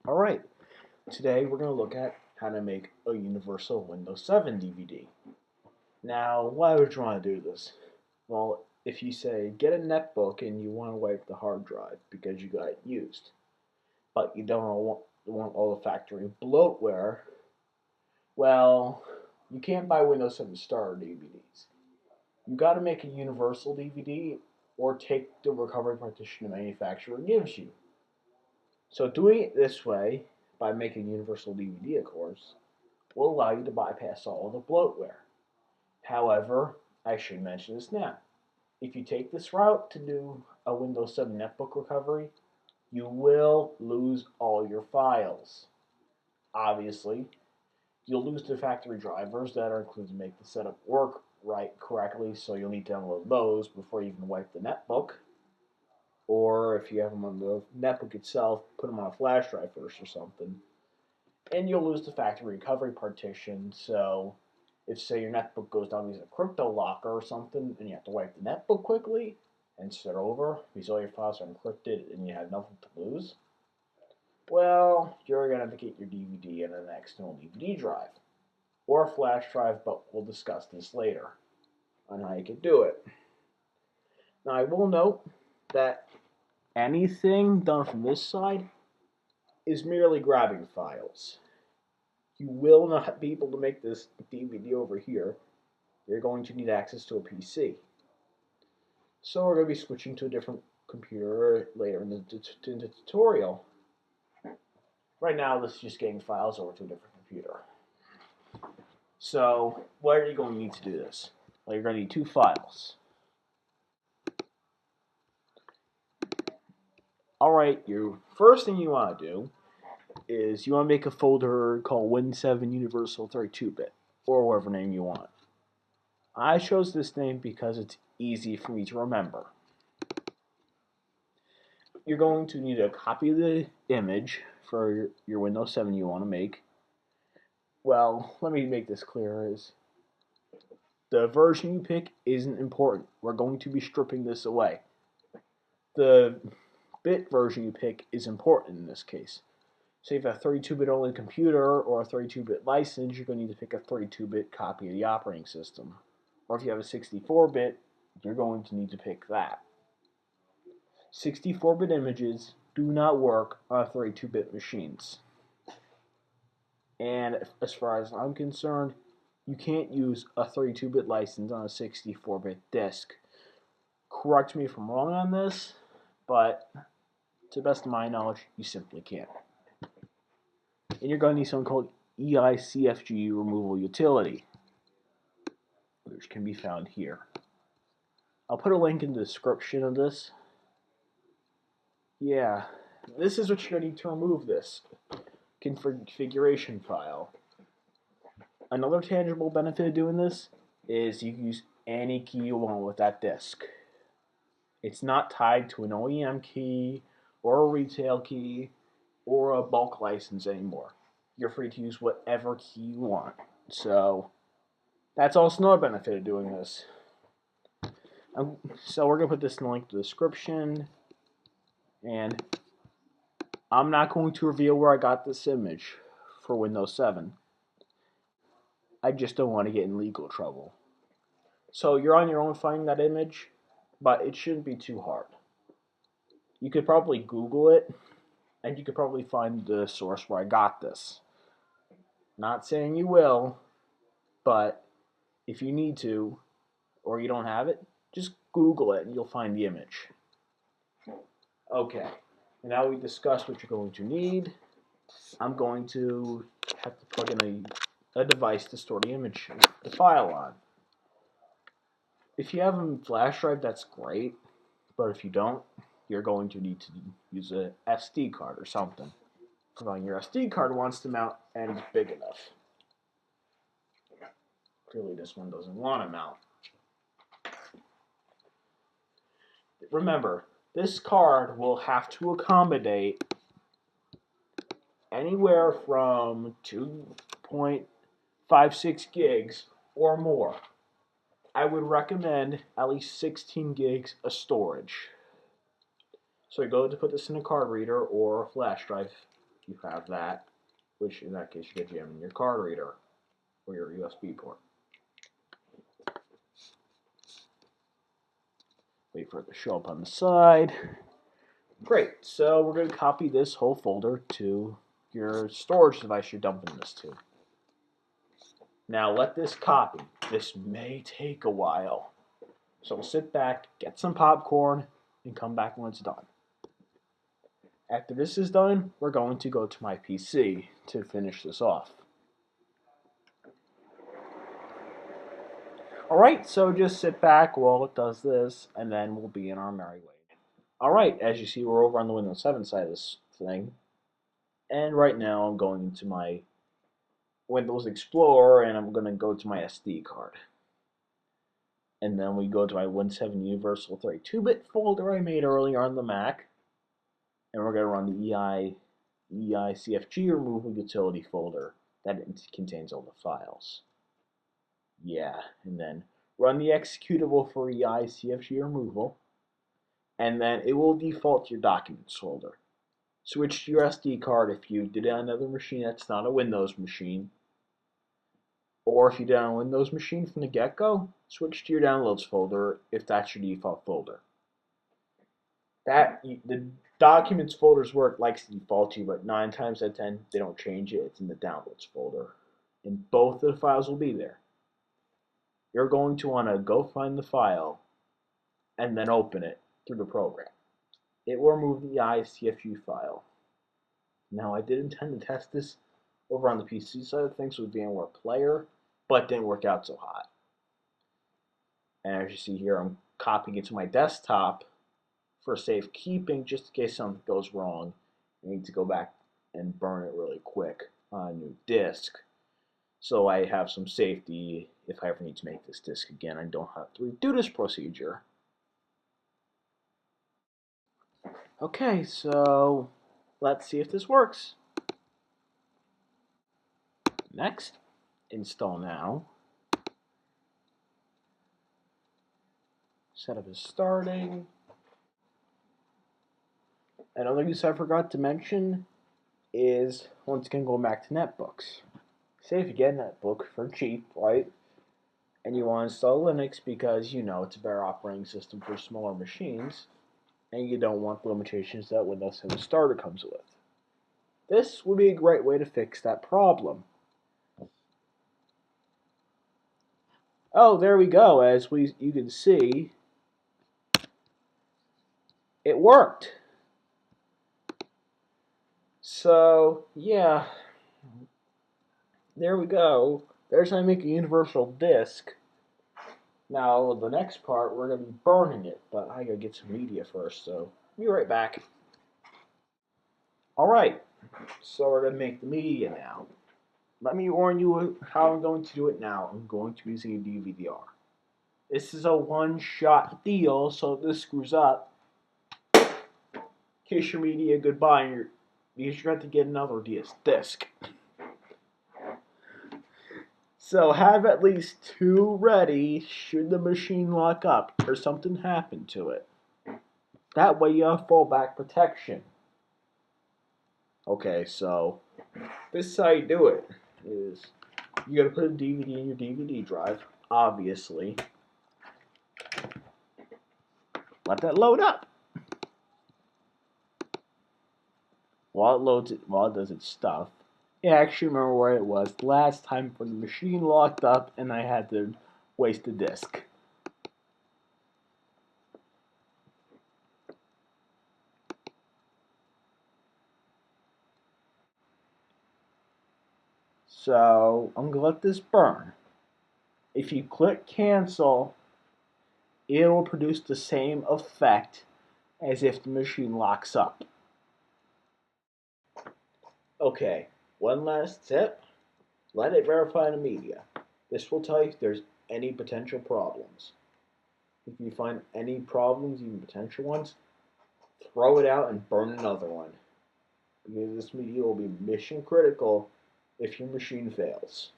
Alright, today we're going to look at how to make a universal Windows 7 DVD. Now, why would you want to do this? Well, if you say get a netbook and you want to wipe the hard drive because you got it used, but you don't want all the factory bloatware, well, you can't buy Windows 7 starter DVDs. You got to make a universal DVD or take the recovery partition the manufacturer gives you. So doing it this way, by making universal DVD, of course, will allow you to bypass all of the bloatware. However, I should mention this now. If you take this route to do a Windows 7 netbook recovery, you will lose all your files. Obviously, you'll lose the factory drivers that are included to make the setup work correctly, so you'll need to download those before you even wipe the netbook. Or if you have them on the netbook itself, put them on a flash drive first or something. And you'll lose the factory recovery partition, so if, say, your netbook goes down as a crypto locker or something, and you have to wipe the netbook quickly and start over because all your files are encrypted and you have nothing to lose, well, you're going to have to get your DVD in an external DVD drive or a flash drive, but we'll discuss this later on how you can do it. Now, I will note that anything done from this side is merely grabbing files. You will not be able to make this DVD over here. You're going to need access to a PC. So we're going to be switching to a different computer later in the tutorial. Right now, this is just getting files over to a different computer. So, what are you going to need to do this? Well, you're going to need two files. Alright, your first thing you want to do is you want to make a folder called Win7 Universal 32-bit, or whatever name you want. I chose this name because it's easy for me to remember. You're going to need a copy of the image for your Windows 7 you want to make. Well, let me make this clear, is the version you pick isn't important. We're going to be stripping this away. The bit version you pick is important in this case. So if you have a 32-bit only computer or a 32-bit license, you're going to need to pick a 32-bit copy of the operating system. Or if you have a 64-bit, you're going to need to pick that. 64-bit images do not work on 32-bit machines. And as far as I'm concerned, you can't use a 32-bit license on a 64-bit disk. Correct me if I'm wrong on this, but to the best of my knowledge, you simply can't. And you're going to need something called EICFG removal utility, which can be found here. I'll put a link in the description of this. Yeah, this is what you're going to need to remove this configuration file. Another tangible benefit of doing this is you can use any key you want with that disk. It's not tied to an OEM key or a retail key or a bulk license anymore. You're free to use whatever key you want. So that's also another benefit of doing this. So we're going to put this in the link to the description. And I'm not going to reveal where I got this image for Windows 7. I just don't want to get in legal trouble. So you're on your own finding that image, but it shouldn't be too hard. You could probably Google it, and you could probably find the source where I got this. Not saying you will, but if you need to, or you don't have it, just Google it and you'll find the image. Okay, now we discussed what you're going to need. I'm going to have to plug in a device to store the image, the file on. If you have a flash drive, that's great, but if you don't, you're going to need to use a SD card or something. Providing your SD card wants to mount and is big enough. Clearly this one doesn't want to mount. Remember, this card will have to accommodate anywhere from 2.56 gigs or more. I would recommend at least 16 gigs of storage. So you go to put this in a card reader or a flash drive you have that, which in that case you get jammed in your card reader or your USB port. Wait for it to show up on the side. Great, so we're going to copy this whole folder to your storage device you're dumping this to. Now let this copy. This may take a while. So we'll sit back, get some popcorn, and come back when it's done. After this is done, we're going to go to my PC to finish this off. Alright, so just sit back while it does this, and then we'll be in our merry way. Alright, as you see, we're over on the Windows 7 side of this thing. And right now I'm going into my Windows Explorer, and I'm going to go to my SD card. And then we go to my Win 7 Universal 32-bit folder I made earlier on the Mac. And we're going to run the EICFG removal utility folder that contains all the files. Yeah, and then run the executable for EICFG removal. And then it will default to your documents folder. Switch to your SD card if you did it on another machine that's not a Windows machine. Or if you did it on a Windows machine from the get-go, switch to your downloads folder if that's your default folder. The documents folder's where it likes to default to, but 9 times out of 10 they don't change it. It's in the downloads folder, and both of the files will be there. You're going to want to go find the file and then open it through the program. It will remove the ICFU file. Now I did intend to test this over on the PC side of things with VMware Player, but it didn't work out so hot. And as you see here, I'm copying it to my desktop for safekeeping, just in case something goes wrong. I need to go back and burn it really quick on a new disk, so I have some safety if I ever need to make this disk again. I don't have to redo this procedure. Okay, so let's see if this works. Next, install now. Setup is starting. Another use I forgot to mention is, once again, going back to netbooks. Say if you get a netbook for cheap, right? And you want to install Linux because you know it's a better operating system for smaller machines, and you don't want the limitations that Windows 7 Starter comes with. This would be a great way to fix that problem. Oh, there we go. As you can see, it worked. So, yeah, there we go. There's how I make a universal disk. Now, the next part, we're going to be burning it, but I gotta get some media first, so be right back. Alright, so we're going to make the media now. Let me warn you how I'm going to do it now. I'm going to be using a DVD-R. This is a one-shot deal, so if this screws up, kiss your media goodbye, and you're going to get another disc. So have at least 2 ready should the machine lock up or something happen to it. That way you have fallback protection. Okay, so this is how you do it. Is you gotta put a DVD in your DVD drive, obviously. Let that load up. While it does its stuff. Yeah, I actually remember where it was last time when the machine locked up and I had to waste a disk. So I'm gonna let this burn. If you click cancel, it will produce the same effect as if the machine locks up. Okay, one last tip. Let it verify the media. This will tell you if there's any potential problems. If you find any problems, even potential ones, throw it out and burn another one. Because this media will be mission critical if your machine fails.